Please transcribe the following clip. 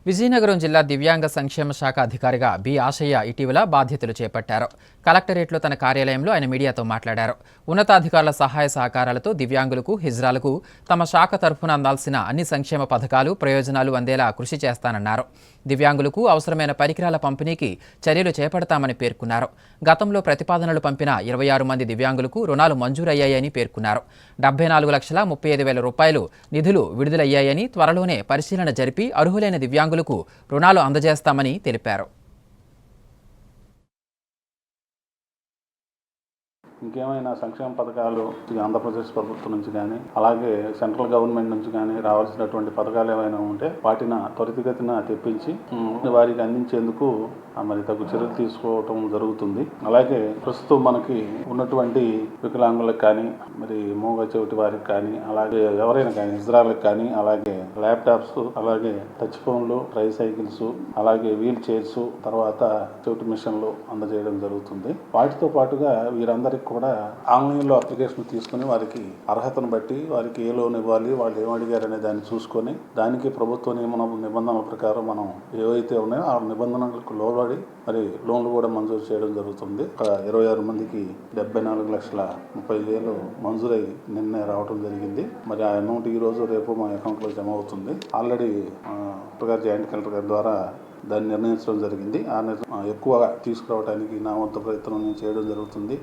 విజయనగరం జిల్లా దివ్యాంగ సంక్షేమ శాఖ అధికారిగా బి ఆశయ్య ఇటీవల బాధ్యతలు చేపట్టారు. కలెక్టరేట్లో తన కార్యాలయంలో ఆయన మీడియాతో మాట్లాడారు. ఉన్నతాధికారుల సహాయ సహకారాలతో దివ్యాంగులకు, హిజ్రాలకు తమ శాఖ తరఫున అందాల్సిన అన్ని సంక్షేమ పథకాలు, ప్రయోజనాలు అందేలా కృషి చేస్తానన్నారు. దివ్యాంగులకు అవసరమైన పరికరాల పంపిణీకి చర్యలు చేపడతామని పేర్కొన్నారు. గతంలో ప్రతిపాదనలు పంపిన 26 మంది దివ్యాంగులకు రుణాలు మంజూరయ్యాయని పేర్కొన్నారు. 74,35,000 రూపాయలు నిధులు విడుదలయ్యాయని, త్వరలోనే పరిశీలన జరిపి అర్హులైన దివ్యాంగులకు రుణాలు అందజేస్తామని తెలిపారు. ఇంకేమైనా సంక్షేమ పథకాలు ఆంధ్రప్రదేశ్ ప్రభుత్వం నుంచి కానీ అలాగే సెంట్రల్ గవర్నమెంట్ నుంచి కానీ రావాల్సినటువంటి పథకాలు ఏమైనా ఉంటే వాటిని త్వరితగతిన తెప్పించి వారికి అందించేందుకు మరి తగు చర్యలు తీసుకోవటం జరుగుతుంది. అలాగే ప్రస్తుతం మనకి ఉన్నటువంటి వికలాంగులకు కానీ, మరి మూగ చెవిటి వారికి కానీ, అలాగే ఎవరైనా కానీ ఇజ్రాలకు కానీ, అలాగే ల్యాప్టాప్స్, అలాగే టచ్ ఫోన్లు, ట్రైసైకిల్స్, అలాగే వీల్ చైర్స్, తర్వాత చెవిటి మిషన్లు అందజేయడం జరుగుతుంది. వాటితో పాటుగా వీరందరికీ కూడా ఆన్లైన్లో అప్లికేషన్ తీసుకుని వారికి అర్హతను బట్టి వారికి ఏ లోన్ ఇవ్వాలి, వాళ్ళు ఏమడిగారు అనే దాన్ని చూసుకొని దానికి ప్రభుత్వ నిబంధనల ప్రకారం మనం ఏవైతే ఉన్నాయో ఆ నిబంధనలకు లోబడి మరి లోన్లు కూడా మంజూరు చేయడం జరుగుతుంది. 26 మందికి 74,30,000 మంజూరై నిన్నే రావడం జరిగింది. మరి ఆ అమౌంట్ ఈ రోజు రేపు మా అకౌంట్లో జమ అవుతుంది. ఆల్రెడీ జాయింట్ కలెక్టర్ గారి ద్వారా దాన్ని నిర్ణయించడం జరిగింది. ఎక్కువగా తీసుకురావడానికి నా వంతు ప్రయత్నం నేను చేయడం జరుగుతుంది.